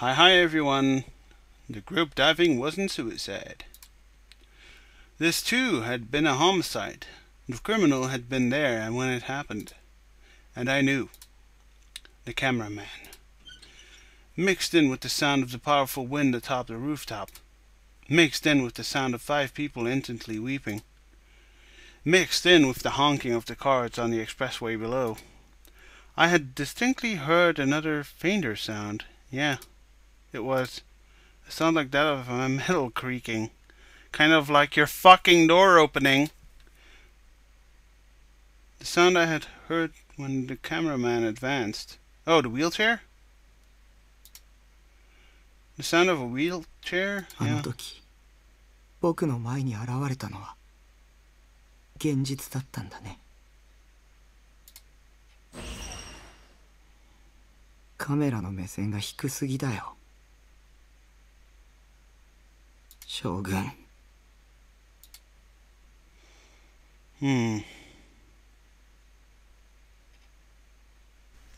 Hi everyone. The group diving wasn't suicide. This too had been a homicide. The criminal had been there and when it happened. And I knew. The cameraman. Mixed in with the sound of the powerful wind atop the rooftop. Mixed in with the sound of 5 people instantly weeping. Mixed in with the honking of the cars on the expressway below. I had distinctly heard another fainter sound. Yeah, it was a sound like that of a metal creaking. Kind of like your fucking door opening. The sound I had heard when the cameraman advanced. Oh, the wheelchair? The sound of a wheelchair? Yeah. あの時、僕の前に現れたのは現実だったんだね。カメラの目線が低すぎだよ。将軍。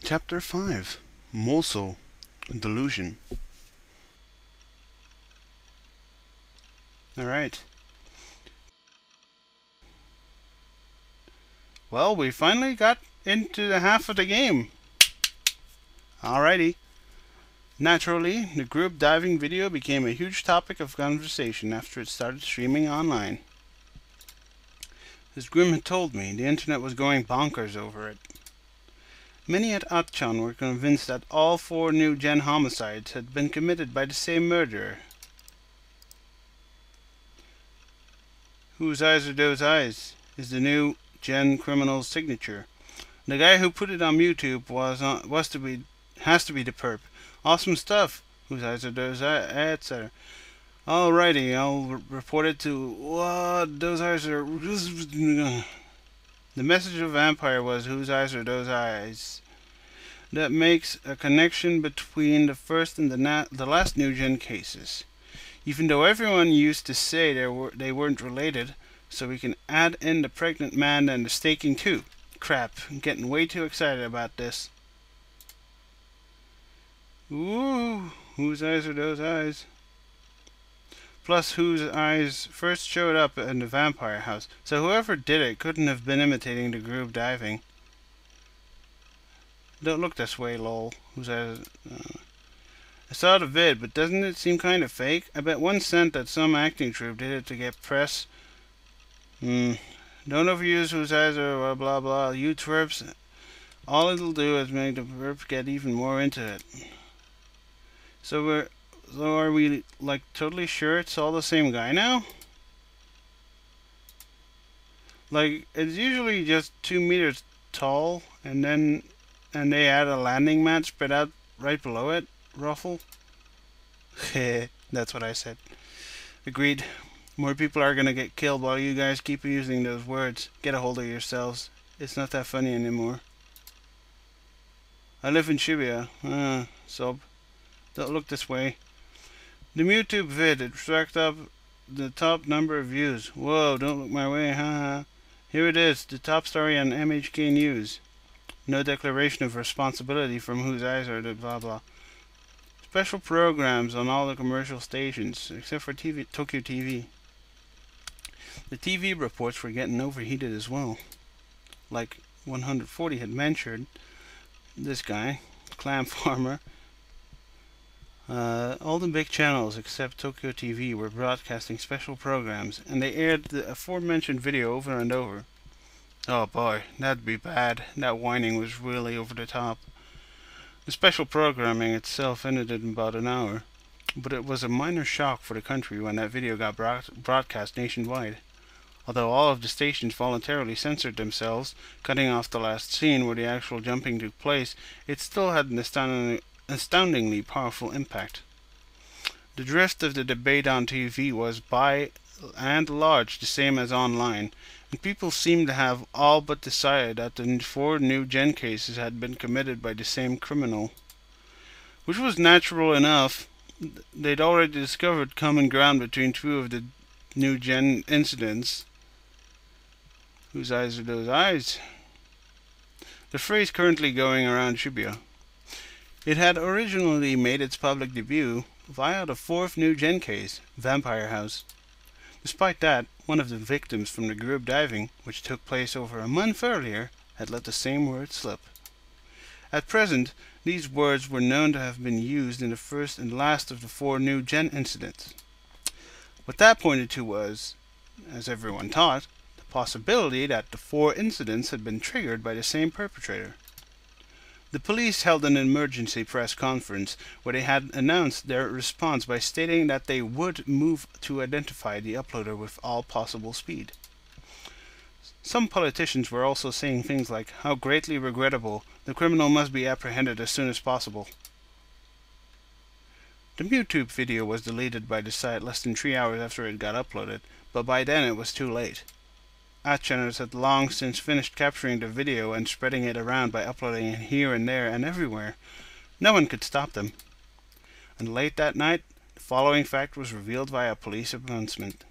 Chapter 5 Mosul Delusion. Alright. Well, we finally got into the half of the game. Alrighty. Naturally, the group diving video became a huge topic of conversation after it started streaming online. As Grim had told me, the internet was going bonkers over it. Many at Atchan were convinced that all 4 new gen homicides had been committed by the same murderer. Whose eyes are those eyes is the new gen criminal's signature. The guy who put it on YouTube has to be the perp. Awesome stuff. Whose eyes are those eyes, etc. Alrighty, I'll report it to what those eyes are. The message of Vampire was whose eyes are those eyes. That makes a connection between the first and the last new gen cases. Even though everyone used to say they weren't related, so we can add in the pregnant man and the staking too. Crap, I'm getting way too excited about this. Ooh, whose eyes are those eyes? Plus, whose eyes first showed up in the vampire house, so whoever did it couldn't have been imitating the group diving. Don't look this way, lol. Whose eyes? I saw the vid, but doesn't it seem kind of fake? I bet 1 cent that some acting troupe did it to get press. Don't overuse whose eyes are blah blah blah. You twerps. All it'll do is make the perp get even more into it. So are we like totally sure it's all the same guy now? Like it's usually just 2 meters tall, and they add a landing mat spread out right below it. Ruffle. That's what I said. Agreed. More people are gonna get killed while you guys keep using those words. Get a hold of yourselves. It's not that funny anymore. I live in Shibuya. Sub. Don't look this way. The YouTube vid, it racked up the top number of views. Whoa, don't look my way, haha. Here it is, the top story on MHK News. No declaration of responsibility from whose eyes are the blah blah. Special programs on all the commercial stations, except for Tokyo TV. The TV reports were getting overheated as well. Like 140 had mentioned, this guy, Clam Farmer. All the big channels except Tokyo TV were broadcasting special programs, and they aired the aforementioned video over and over. Oh boy, that'd be bad. That whining was really over the top. The special programming itself ended in about an hour, but it was a minor shock for the country when that video got broadcast nationwide. Although all of the stations voluntarily censored themselves, cutting off the last scene where the actual jumping took place, it still had an astoundingly powerful impact. The drift of the debate on TV was by and large the same as online, and people seemed to have all but decided that the 4 new gen cases had been committed by the same criminal. Which was natural enough. They'd already discovered common ground between 2 of the new gen incidents. Whose eyes are those eyes? The phrase currently going around Shibuya. It had originally made its public debut via the fourth New Gen case, Vampire House. Despite that, one of the victims from the group diving, which took place over a month earlier, had let the same word slip. At present, these words were known to have been used in the first and last of the 4 New Gen incidents. What that pointed to was, as everyone thought, the possibility that the 4 incidents had been triggered by the same perpetrator. The police held an emergency press conference where they had announced their response by stating that they would move to identify the uploader with all possible speed. Some politicians were also saying things like how greatly regrettable the criminal must be apprehended as soon as possible. The YouTube video was deleted by the site less than 3 hours after it got uploaded, but by then it was too late. Channels had long since finished capturing the video and spreading it around by uploading it here and there and everywhere. No one could stop them. And late that night, the following fact was revealed via a police announcement.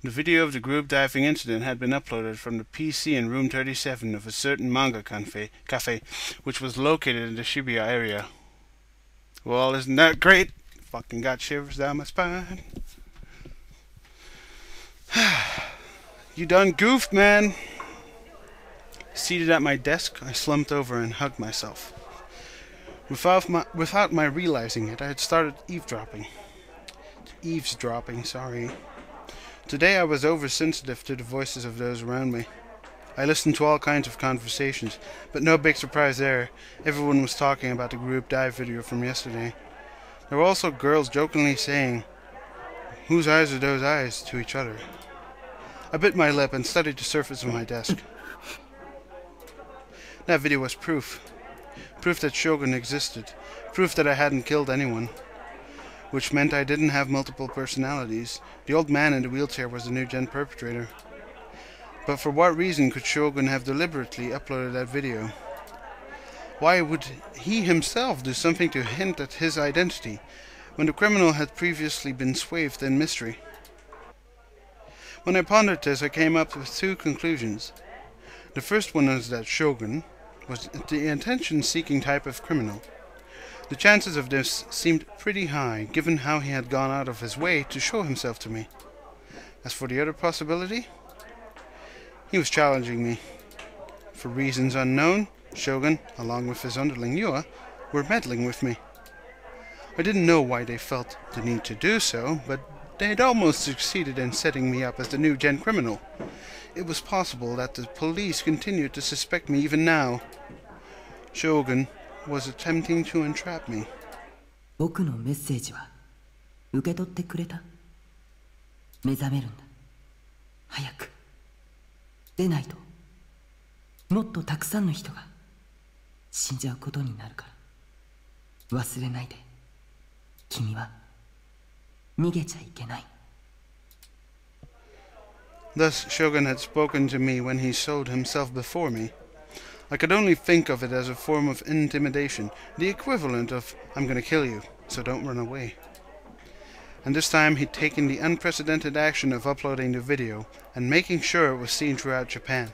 The video of the group diving incident had been uploaded from the PC in room 37 of a certain manga cafe, which was located in the Shibuya area. Well, isn't that great? Fucking got shivers down my spine. You done goofed, man. Seated at my desk, I slumped over and hugged myself. Without my realizing it, I had started eavesdropping. Today I was oversensitive to the voices of those around me. I listened to all kinds of conversations, but no big surprise there. Everyone was talking about the group dive video from yesterday. There were also girls jokingly saying, "Whose eyes are those eyes?" to each other. I bit my lip and studied the surface of my desk. That video was proof. Proof that Shogun existed. Proof that I hadn't killed anyone. Which meant I didn't have multiple personalities. The old man in the wheelchair was the New Gen perpetrator. But for what reason could Shogun have deliberately uploaded that video? Why would he himself do something to hint at his identity, when the criminal had previously been swathed in mystery? When I pondered this, I came up with 2 conclusions. The first one is that Shogun was the attention-seeking type of criminal. The chances of this seemed pretty high, given how he had gone out of his way to show himself to me. As for the other possibility, he was challenging me. For reasons unknown, Shogun, along with his underling Yua, were meddling with me. I didn't know why they felt the need to do so, but they had almost succeeded in setting me up as the New Gen criminal. It was possible that the police continued to suspect me even now. Shogun was attempting to entrap me. 僕のメッセージは受け取ってくれた？目覚めるんだ。早く。でないと、もっとたくさんの人が死んじゃうことになるから。忘れないで。君は逃げちゃいけない。Thus Shogun had spoken to me when he showed himself before me. I could only think of it as a form of intimidation, the equivalent of, "I'm gonna kill you, so don't run away." And this time he'd taken the unprecedented action of uploading the video and making sure it was seen throughout Japan.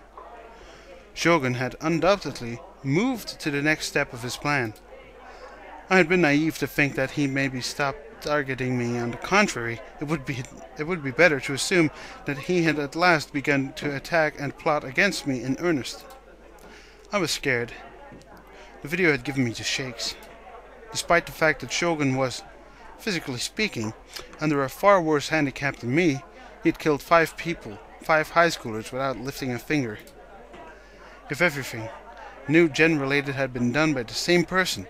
Shogun had undoubtedly moved to the next step of his plan. I had been naive to think that he maybe stopped targeting me. On the contrary, it would be better to assume that he had at last begun to attack and plot against me in earnest. I was scared. The video had given me the shakes. Despite the fact that Shogun was, physically speaking, under a far worse handicap than me, he had killed 5 people, 5 high schoolers, without lifting a finger. If everything, New Gen related, had been done by the same person,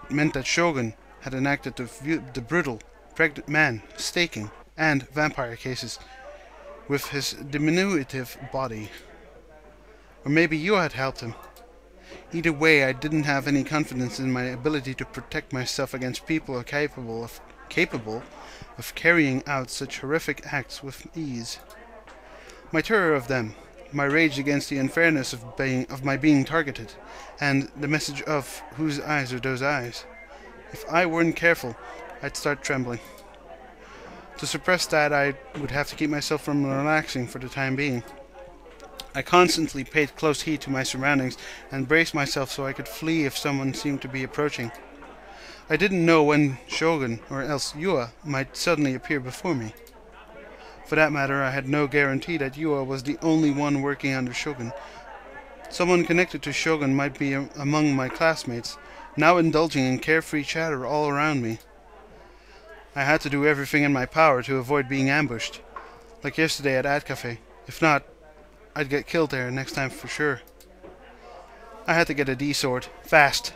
it meant that Shogun had enacted the brutal, pregnant man, staking, and vampire cases with his diminutive body. Or maybe you had helped him. Either way, I didn't have any confidence in my ability to protect myself against people capable of carrying out such horrific acts with ease. My terror of them, my rage against the unfairness of my being targeted, and the message of "whose eyes are those eyes?" If I weren't careful, I'd start trembling. To suppress that, I would have to keep myself from relaxing for the time being. I constantly paid close heed to my surroundings and braced myself so I could flee if someone seemed to be approaching. I didn't know when Shogun, or else Yua, might suddenly appear before me. For that matter, I had no guarantee that Yua was the only one working under Shogun. Someone connected to Shogun might be among my classmates, now indulging in carefree chatter all around me. I had to do everything in my power to avoid being ambushed, like yesterday at Ad Cafe. If not, I'd get killed there next time for sure. I had to get a D-sword, fast.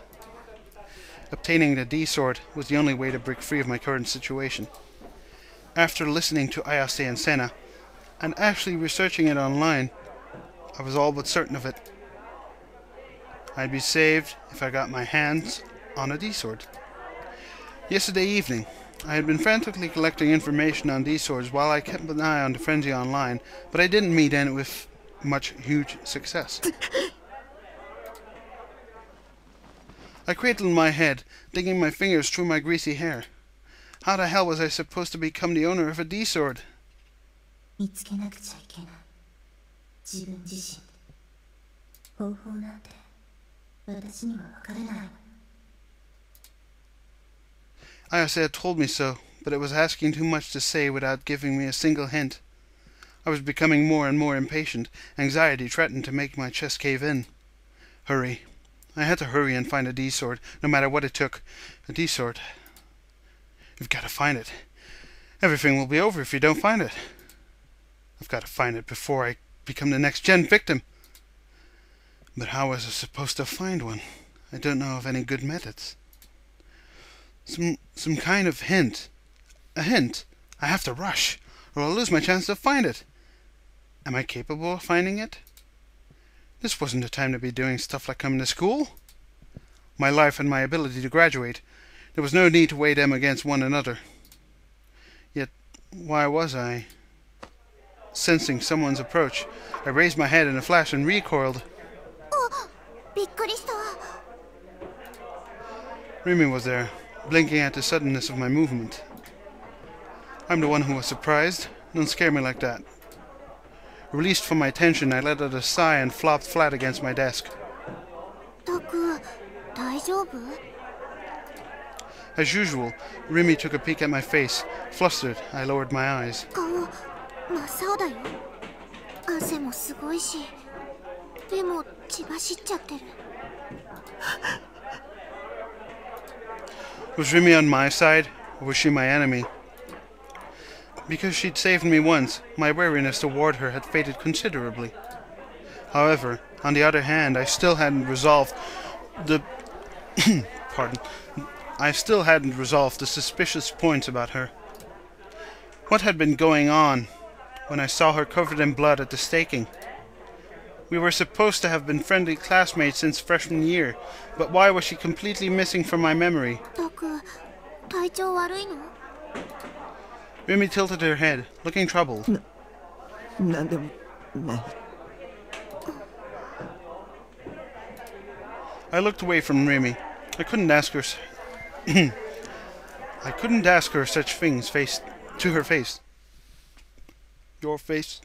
Obtaining the D-sword was the only way to break free of my current situation. After listening to Ayase and Senna, and actually researching it online, I was all but certain of it. I'd be saved if I got my hands on a D-sword. Yesterday evening, I had been frantically collecting information on D-swords while I kept an eye on the frenzy online, but I didn't meet any with much huge success. I cradled my head, digging my fingers through my greasy hair. How the hell was I supposed to become the owner of a D-sword? Ayase had told me so, but it was asking too much to say without giving me a single hint. I was becoming more and more impatient. Anxiety threatened to make my chest cave in. Hurry. I had to hurry and find a D-sword, no matter what it took. A D-sword. You've got to find it. Everything will be over if you don't find it. I've got to find it before I become the next gen victim. But how was I supposed to find one? I don't know of any good methods. Some kind of hint. A hint. I have to rush, or I'll lose my chance to find it. Am I capable of finding it? This wasn't the time to be doing stuff like coming to school. My life and my ability to graduate. There was no need to weigh them against one another. Yet, why was I? Sensing someone's approach, I raised my head in a flash and recoiled. Rimi was there, blinking at the suddenness of my movement. I'm the one who was surprised. Don't scare me like that. Released from my tension, I let out a sigh and flopped flat against my desk. As usual, Rimi took a peek at my face. Flustered, I lowered my eyes. Was Rimi on my side, or was she my enemy? Because she'd saved me once, my wariness toward her had faded considerably. However, on the other hand, I still hadn't resolved the suspicious points about her. What had been going on when I saw her covered in blood at the staking? We were supposed to have been friendly classmates since freshman year, but why was she completely missing from my memory? Rimi tilted her head, looking troubled. I looked away from Rimi. I couldn't ask her such things to her face. Your face.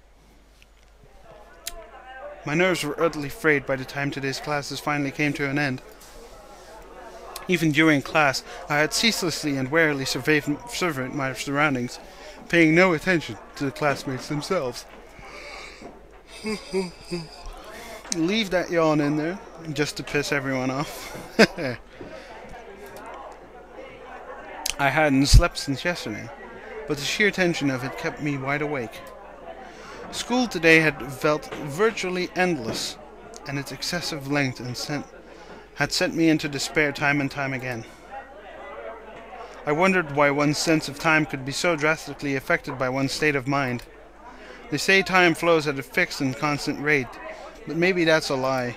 My nerves were utterly frayed by the time today's classes finally came to an end. Even during class, I had ceaselessly and warily surveyed my surroundings, paying no attention to the classmates themselves. Leave that yawn in there, just to piss everyone off. I hadn't slept since yesterday, but the sheer tension of it kept me wide awake. School today had felt virtually endless, and its excessive length had sent me into despair time and time again. I wondered why one's sense of time could be so drastically affected by one's state of mind. They say time flows at a fixed and constant rate, but maybe that's a lie.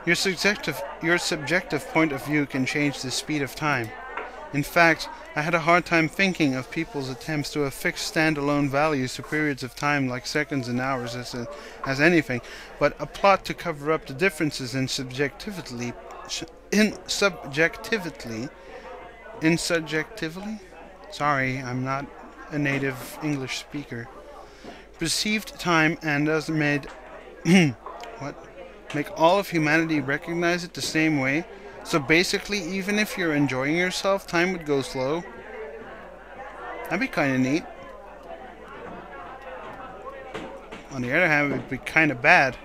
Your subjective point of view can change the speed of time. In fact, I had a hard time thinking of people's attempts to affix standalone values to periods of time like seconds and hours as anything, but a plot to cover up the differences in subjectively. Sorry, I'm not a native English speaker. Perceived time and thus made What? Make all of humanity recognize it the same way? So basically, even if you're enjoying yourself, time would go slow? That'd be kinda neat. On the other hand, it would be kinda bad.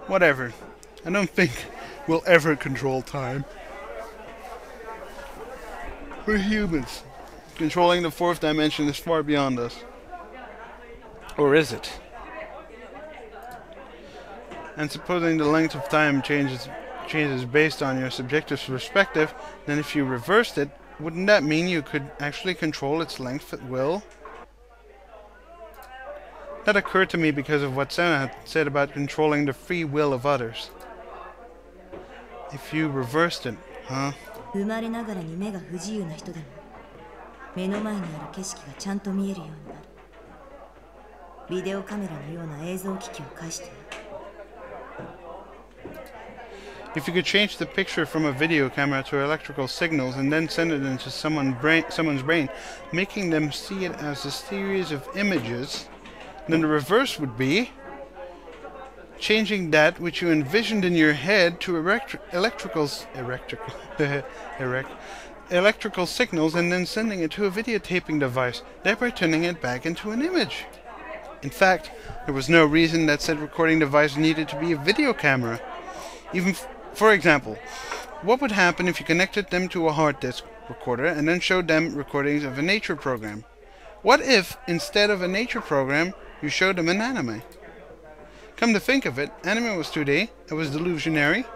Whatever. I don't think we'll ever control time. We're humans. Controlling the fourth dimension is far beyond us. Or is it? And supposing the length of time changes based on your subjective perspective, then if you reversed it, wouldn't that mean you could actually control its length at will? That occurred to me because of what Senna had said about controlling the free will of others. If you reversed it, huh? 生まれながらに目が不自由な人でも目の前にある景色がちゃんと見えるようになる。ビデオカメラのような映像機器を介して。If you could change the picture from a video camera to electrical signals and then send it into someone's brain, making them see it as a series of images, then the reverse would be changing that which you envisioned in your head to electrical signals and then sending it to a videotaping device, thereby turning it back into an image. In fact, there was no reason that said recording device needed to be a video camera. Even for example, what would happen if you connected them to a hard disk recorder and then showed them recordings of a nature program? What if, instead of a nature program, you showed them an anime? Come to think of it, anime was 2D, it was delusionary,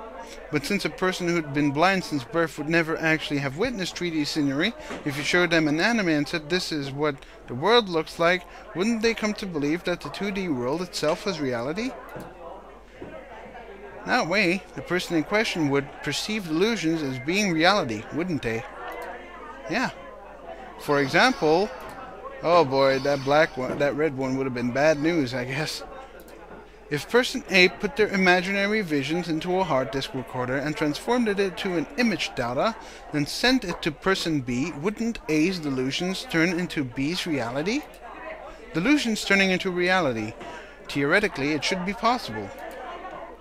but since a person who'd been blind since birth would never actually have witnessed 3D scenery, if you showed them an anime and said this is what the world looks like, wouldn't they come to believe that the 2D world itself was reality? That way, the person in question would perceive illusions as being reality, wouldn't they? Yeah. For example, oh boy, that red one would have been bad news, I guess. If person A put their imaginary visions into a hard disk recorder and transformed it into an image data, then sent it to person B, wouldn't A's delusions turn into B's reality? Delusions turning into reality. Theoretically, it should be possible.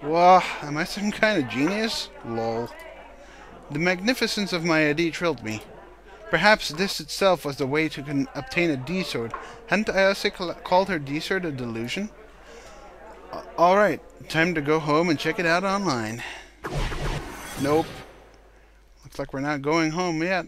Whoa, am I some kind of genius? Lol. The magnificence of my idea thrilled me. Perhaps this itself was the way to obtain a D-sword. Hadn't Ayase called her D-sword a delusion? Alright, time to go home and check it out online. Nope. Looks like we're not going home yet.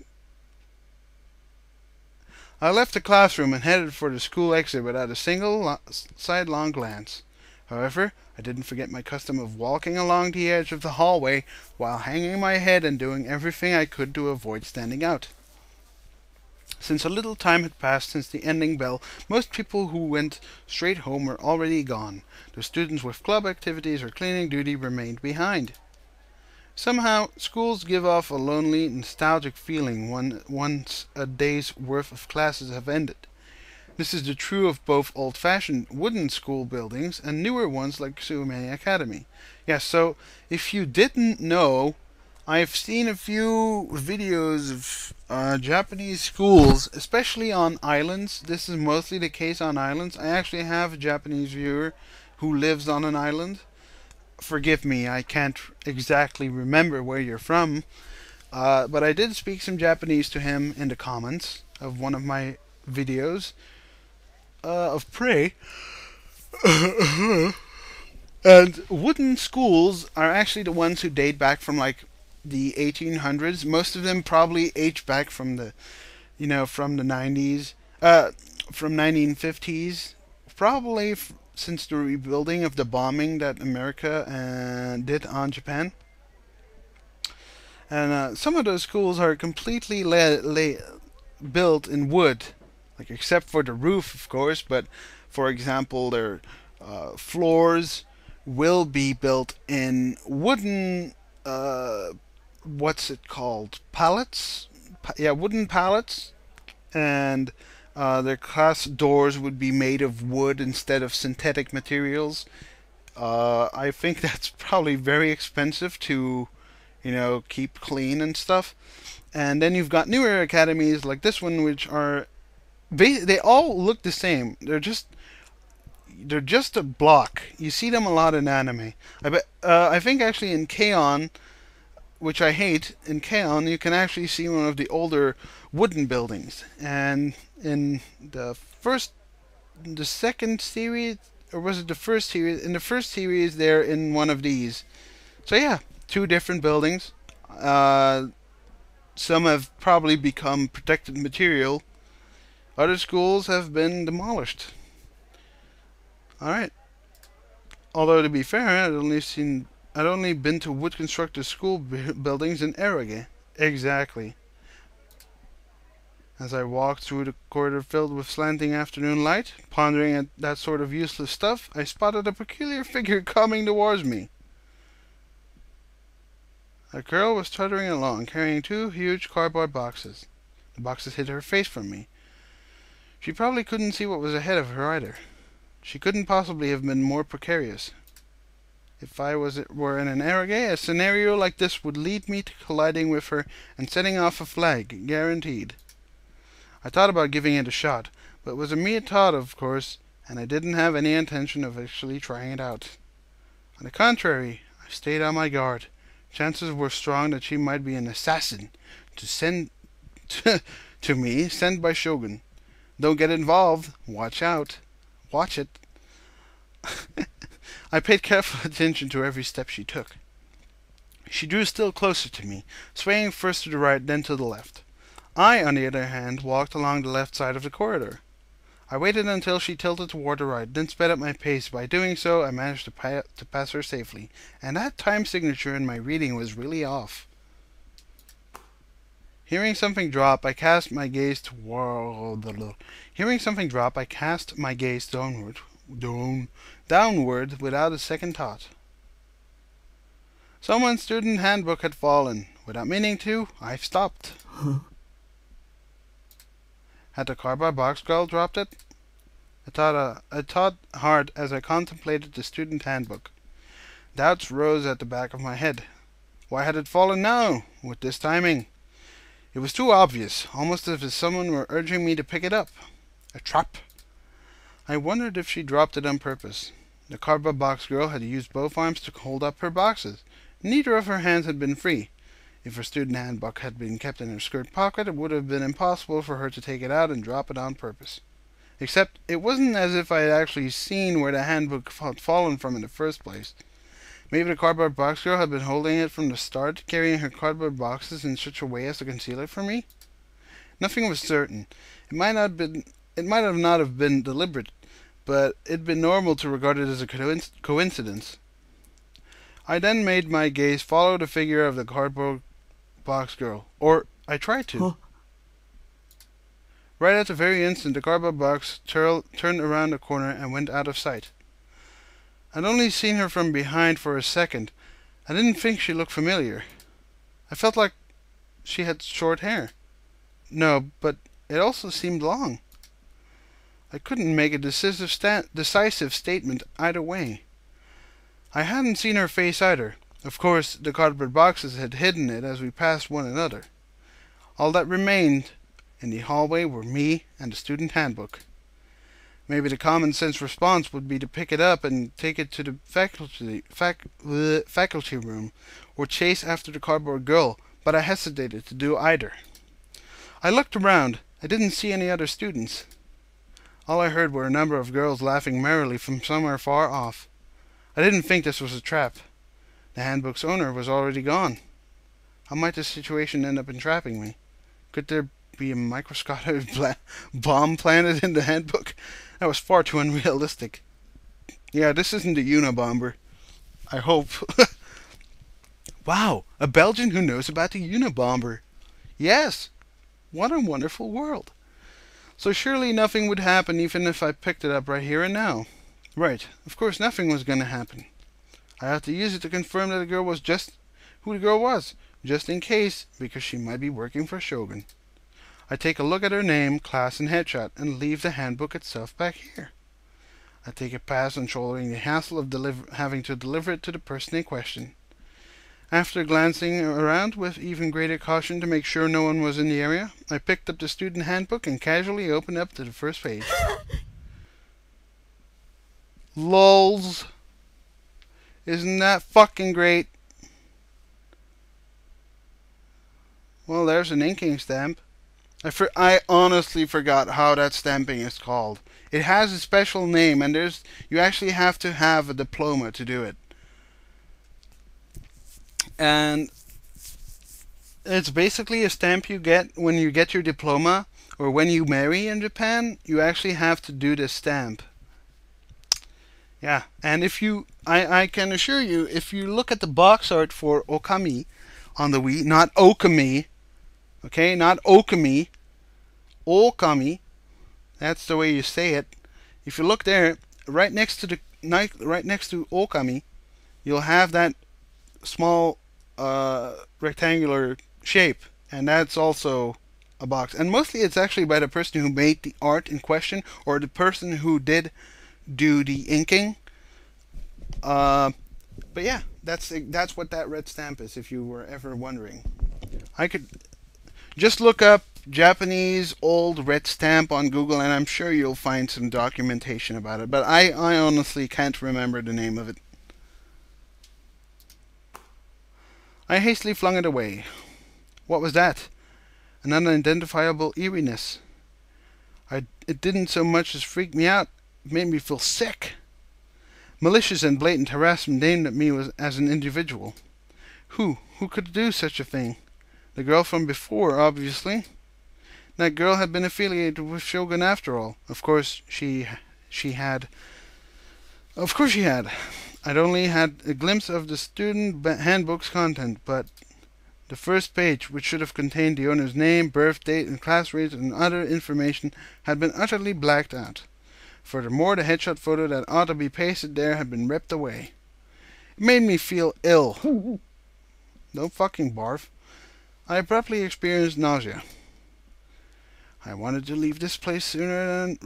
I left the classroom and headed for the school exit without a single sidelong glance. However, I didn't forget my custom of walking along the edge of the hallway while hanging my head and doing everything I could to avoid standing out. Since a little time had passed since the ending bell, most people who went straight home were already gone. The students with club activities or cleaning duty remained behind. Somehow, schools give off a lonely, nostalgic feeling once a day's worth of classes have ended. This is true of both old-fashioned wooden school buildings and newer ones like Suumei Academy. Yes, so if you didn't know, I've seen a few videos of Japanese schools, especially on islands. This is mostly the case on islands. I actually have a Japanese viewer who lives on an island. Forgive me, I can't exactly remember where you're from, but I did speak some Japanese to him in the comments of one of my videos of Prey. And wooden schools are actually the ones who date back from like the 1800s. Most of them probably age back from the, from the 90s, from 1950s, probably since the rebuilding of the bombing that America did on Japan. And some of those schools are completely built in wood, like except for the roof, of course. But for example, their floors will be built in wooden. What's it called? Pallets? Wooden pallets. And their class doors would be made of wood instead of synthetic materials. I think that's probably very expensive to, keep clean and stuff. And then you've got newer academies like this one, which are they all look the same. They're just they're just a block. You see them a lot in anime. I think actually in K-On!, which I hate, in K-On!, you can actually see one of the older wooden buildings. And in the second series, or was it the first series? In the first series, they're in one of these. So yeah, two different buildings. Some have probably become protected material. Other schools have been demolished. Alright. Although to be fair, I'd only been to wood constructed school buildings in Arage. Exactly. As I walked through the corridor filled with slanting afternoon light, pondering at that sort of useless stuff, I spotted a peculiar figure coming towards me. A girl was tottering along, carrying two huge cardboard boxes. The boxes hid her face from me. She probably couldn't see what was ahead of her either. She couldn't possibly have been more precarious. If I were in an Arage, a scenario like this would lead me to colliding with her and setting off a flag, guaranteed. I thought about giving it a shot, but it was a mere thought, of course, and I didn't have any intention of actually trying it out. On the contrary, I stayed on my guard. Chances were strong that she might be an assassin to me, sent by Shogun. Don't get involved. Watch out. Watch it. I paid careful attention to every step she took. She drew still closer to me, swaying first to the right, then to the left. I, on the other hand, walked along the left side of the corridor. I waited until she tilted toward the right, then sped up my pace. By doing so, I managed to pass her safely, and that time signature in my reading was really off. Hearing something drop, I cast my gaze downward without a second thought. Someone's student handbook had fallen. Without meaning to, I stopped. Had the cardboard box girl dropped it? I thought hard as I contemplated the student handbook. Doubts rose at the back of my head. Why had it fallen now, with this timing? It was too obvious, almost as if someone were urging me to pick it up. A trap. I wondered if she dropped it on purpose. The cardboard box girl had used both arms to hold up her boxes. Neither of her hands had been free. If her student handbook had been kept in her skirt pocket, it would have been impossible for her to take it out and drop it on purpose. Except, it wasn't as if I had actually seen where the handbook had fallen from in the first place. Maybe the cardboard box girl had been holding it from the start, carrying her cardboard boxes in such a way as to conceal it from me? Nothing was certain. It might not have been deliberate, but it'd been normal to regard it as a coincidence. I then made my gaze follow the figure of the cardboard box girl. Or, I tried to. Huh? Right at the very instant, the cardboard box turned around the corner and went out of sight. I'd only seen her from behind for a second. I didn't think she looked familiar. I felt like she had short hair. No, but it also seemed long. I couldn't make a decisive statement either way. I hadn't seen her face either. Of course, the cardboard boxes had hidden it as we passed one another. All that remained in the hallway were me and the student handbook. Maybe the common sense response would be to pick it up and take it to the faculty room, or chase after the cardboard girl, but I hesitated to do either. I looked around. I didn't see any other students. All I heard were a number of girls laughing merrily from somewhere far off. I didn't think this was a trap. The handbook's owner was already gone. How might this situation end up entrapping me? Could there be a microscopic bomb planted in the handbook? That was far too unrealistic. Yeah, this isn't a Unabomber. I hope. Wow, a Belgian who knows about the Unabomber. Yes, what a wonderful world. So surely nothing would happen even if I picked it up right here and now. Right, of course nothing was going to happen. I had to use it to confirm that the girl was just who the girl was, just in case, because she might be working for Shogun. I take a look at her name, class, and headshot, and leave the handbook itself back here. I take a pass on shouldering the hassle of having to deliver it to the person in question. After glancing around with even greater caution to make sure no one was in the area, I picked up the student handbook and casually opened up to the first page. Lols. Isn't that fucking great? Well, there's an inking stamp. I honestly forgot how that stamping is called. It has a special name, and you actually have to have a diploma to do it. And it's basically a stamp you get when you get your diploma, or when you marry in Japan. You actually have to do this stamp. Yeah, and I can assure you, if you look at the box art for Okami on the Wii, not Okami, okay, not Okami, Okami, that's the way you say it. If you look there, right next to Okami, you'll have that small rectangular shape, and that's also a box. And mostly it's actually by the person who made the art in question, or the person who did do the inking. But yeah, that's what that red stamp is, if you were ever wondering. I could just look up Japanese old red stamp on Google, and I'm sure you'll find some documentation about it, but I honestly can't remember the name of it. I hastily flung it away. What was that? An unidentifiable eeriness. It didn't so much as freak me out, it made me feel sick. Malicious and blatant harassment aimed at me as an individual. Who could do such a thing? The girl from before, obviously. That girl had been affiliated with Shogun after all. Of course she had. Of course she had. I'd only had a glimpse of the student handbook's content, but the first page, which should have contained the owner's name, birth date, and class rate and other information, had been utterly blacked out. Furthermore, the headshot photo that ought to be pasted there had been ripped away. It made me feel ill. No fucking barf. I abruptly experienced nausea. I wanted to leave this place sooner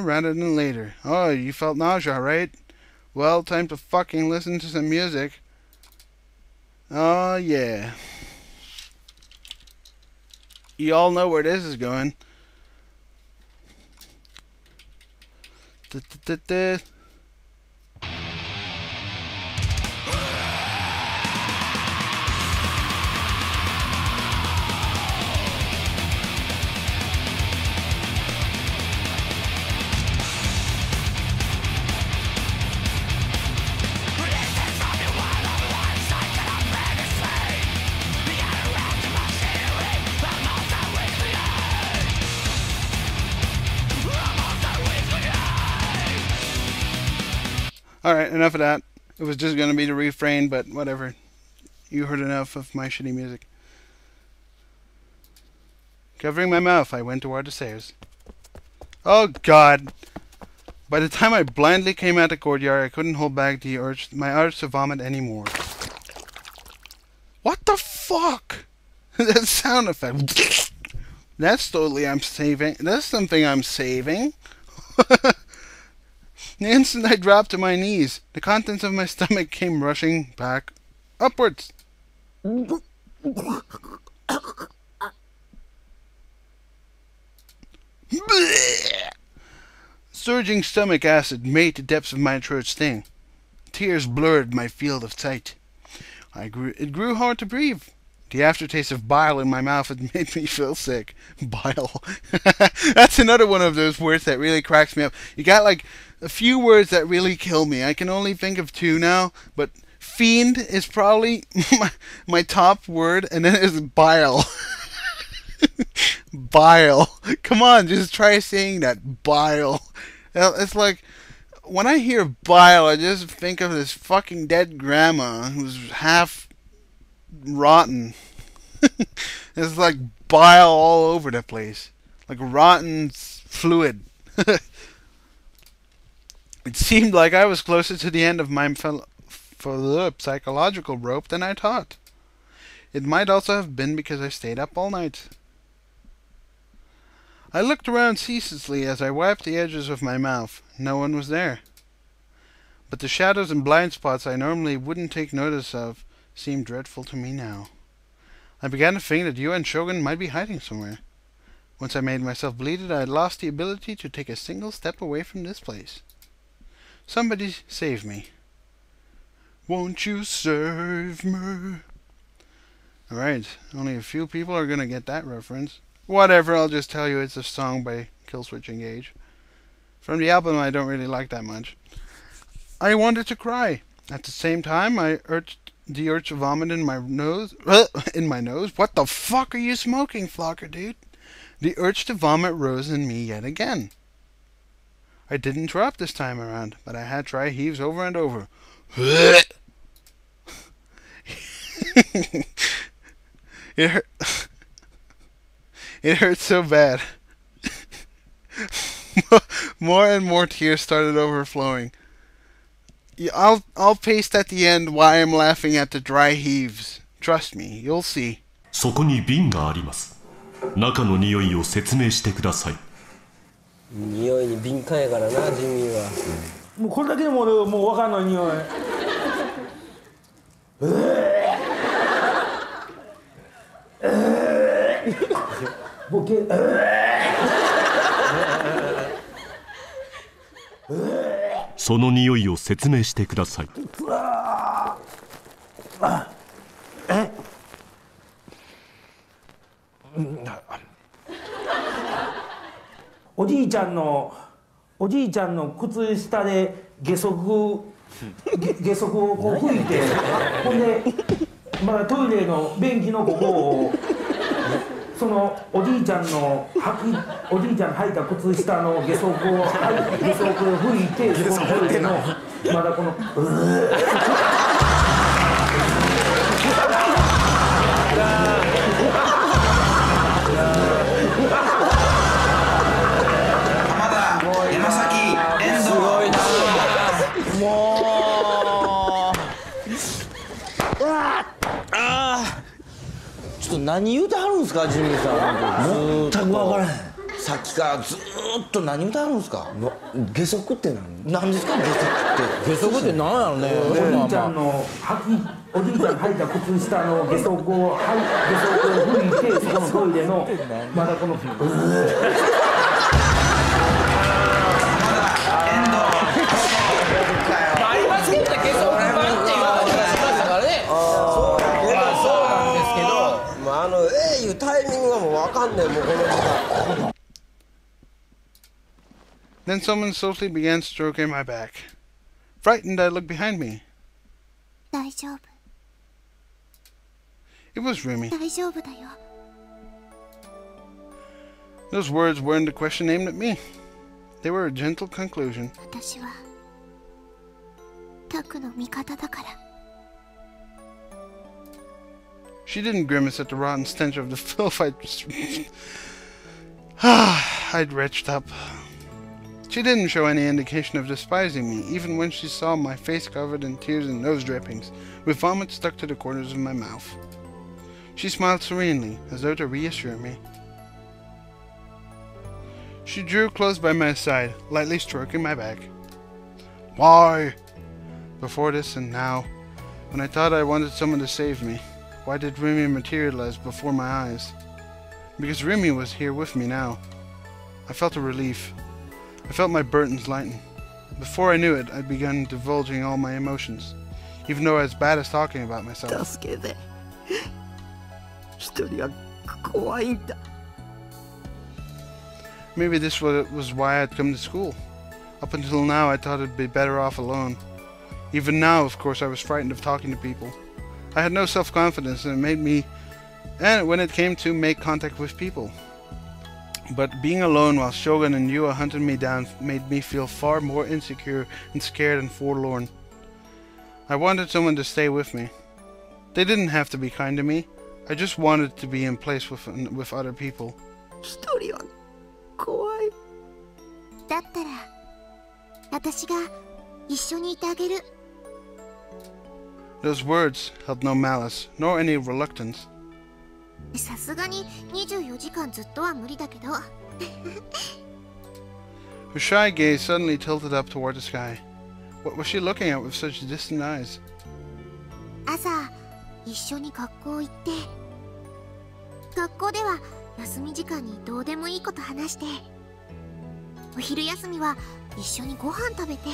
rather than later. Oh, you felt nausea, right? Well, time to fucking listen to some music. Oh, yeah. You all know where this is going. Alright, enough of that. It was just going to be the refrain, but whatever. You heard enough of my shitty music. Covering my mouth, I went toward the stairs. Oh god! By the time I blindly came out the courtyard, I couldn't hold back my urge to vomit anymore. What the fuck? That sound effect. That's totally I'm saving. That's something I'm saving. The instant I dropped to my knees, the contents of my stomach came rushing back upwards. Surging stomach acid made the depths of my throat sting. Tears blurred my field of sight. It grew hard to breathe. The aftertaste of bile in my mouth had made me feel sick. Bile. That's another one of those words that really cracks me up. You got like a few words that really kill me. I can only think of two now, but fiend is probably my top word, and then there's bile. Bile. Come on, just try saying that. Bile. It's like, when I hear bile, I just think of this fucking dead grandma who's half rotten. It's like bile all over the place, like rotten fluid. It seemed like I was closer to the end of my psychological rope than I thought. It might also have been because I stayed up all night. I looked around ceaselessly as I wiped the edges of my mouth. No one was there. But the shadows and blind spots I normally wouldn't take notice of seemed dreadful to me now. I began to think that you and Shogun might be hiding somewhere. Once I made myself bleeded, I had lost the ability to take a single step away from this place. Somebody save me. Won't you save me? Alright, only a few people are gonna get that reference. Whatever, I'll just tell you it's a song by Killswitch Engage. From the album I don't really like that much. I wanted to cry. At the same time, I urged the urge to vomit in my nose. In my nose? What the fuck are you smoking, Flocker, dude? The urge to vomit rose in me yet again. I didn't throw up this time around, but I had dry heaves over and over. It hurt. It hurt so bad. More and more tears started overflowing. I'll paste at the end why I'm laughing at the dry heaves. Trust me, you'll see. そこに瓶があります。中の匂いを説明してください。匂いに敏感やからな、ジミーは。もうこれだけでも俺もう分かんない匂い。ボケ。その匂いを説明してください。おじいちゃんの靴下で下足をこう拭いて、ほんでまだトイレの便器のここをそのおじいちゃんの履いた靴下の下足を拭いて、そのトイレのまだこのちょっと何言うてはるんすか、ジミーさん。全く分からへん。さっきからずーっと何言うてはるんすか。下足って何ですか、下足って。下足って何やろね。おじいちゃんの履いた靴下の下足を拭いて、そこのトイレのまだこのいうタイミングがもう分かんねえ、もうこの時間。Then someone softly began stroking my back. Frightened, I looked behind me. 大丈夫。 It was Rumi. 大丈夫だよ。 Those words weren't a question aimed at me. They were a gentle conclusion. 私はタクの味方だから。 She didn't grimace at the rotten stench of the filth I'd retched up. She didn't show any indication of despising me, even when she saw my face covered in tears and nose drippings, with vomit stuck to the corners of my mouth. She smiled serenely, as though to reassure me. She drew close by my side, lightly stroking my back. Why? Before this and now, when I thought I wanted someone to save me, why did Rumi materialize before my eyes? Because Rumi was here with me now. I felt a relief. I felt my burdens lighten. Before I knew it, I'd begun divulging all my emotions, even though I was bad as talking about myself. Maybe this was why I'd come to school. Up until now, I thought I'd be better off alone. Even now, of course, I was frightened of talking to people. I had no self-confidence, and when it came to make contact with people. But being alone while Shogun and Yua hunted me down made me feel far more insecure and scared and forlorn. I wanted someone to stay with me. They didn't have to be kind to me. I just wanted to be in place with other people. だったら私が一緒にいてあげる。 Those words held no malice, nor any reluctance. さすがに24時間ずっとは無理だけど。Her shy gaze suddenly tilted up toward the sky. What was she looking at with such distant eyes? 朝一緒に学校行って、学校では休み時間にどうでもいいこと話して、お昼休みは一緒にご飯食べて、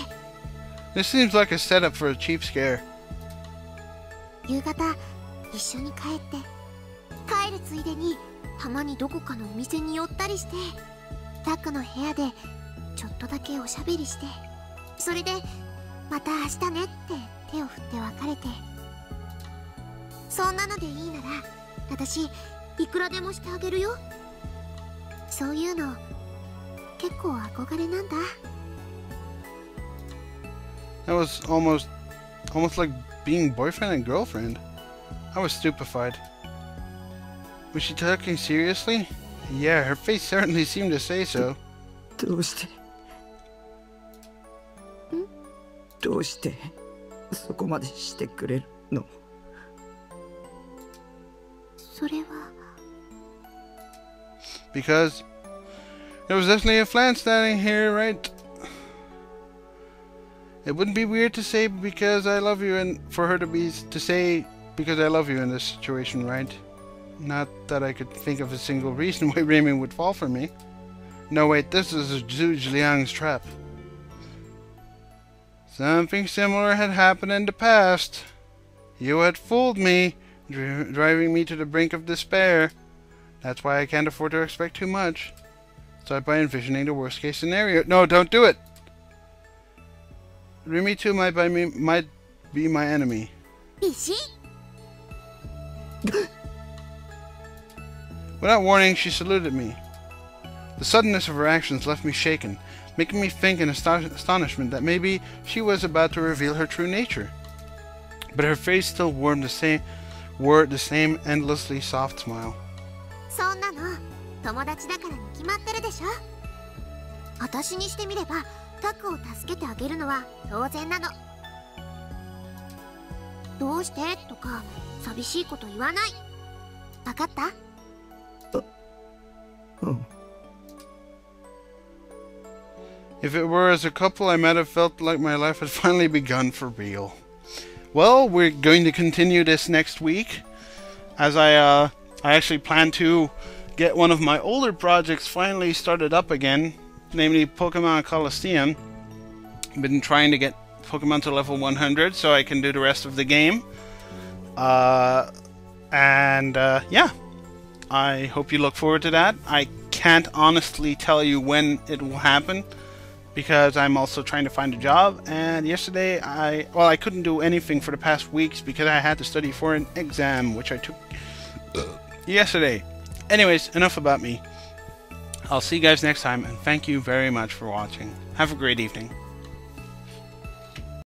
This seems like a setup for a cheap scare. 夕方一緒に帰って帰るついでにたまにどこかのお店に寄ったりしてタクの部屋でちょっとだけおしゃべりしてそれでまた明日ねって手を振って別れてそんなのでいいなら私いくらでもしてあげるよそういうの結構憧れなんだ That was almost like being boyfriend and girlfriend. I was stupefied. Was she talking seriously? Yeah, her face certainly seemed to say so. どうしてどうしてそこまでしてくれるのそれは Because there was definitely a flan standing here, right? It wouldn't be weird to say because I love you and for her to say because I love you in this situation, right? Not that I could think of a single reason why Raymond would fall for me. No, wait, this is Zhu Liang's trap. Something similar had happened in the past. You had fooled me, driving me to the brink of despair. That's why I can't afford to expect too much. Start by envisioning the worst case scenario. No, don't do it! Remy too might be my enemy. Without warning, she saluted me. The suddenness of her actions left me shaken, making me think in astonishment that maybe she was about to reveal her true nature. But her face still wore the same endlessly soft smile. そんなの友達だからに決まってるでしょ私にしてみればタクを助けてあげるのは当然なのどうしてとか寂しいこと言わない分かった If it were as a couple, I might have felt like my life had finally begun for real. Well, we're going to continue this next week, as I actually plan to get one of my older projects finally started up again, namely Pokemon Coliseum. I've been trying to get Pokemon to level 100 so I can do the rest of the game. Yeah, I hope you look forward to that. I can't honestly tell you when it will happen, because I'm also trying to find a job, and yesterday I couldn't do anything for the past weeks because I had to study for an exam which I took yesterday. Anyways, enough about me. I'll see you guys next time, and thank you very much for watching. Have a great evening.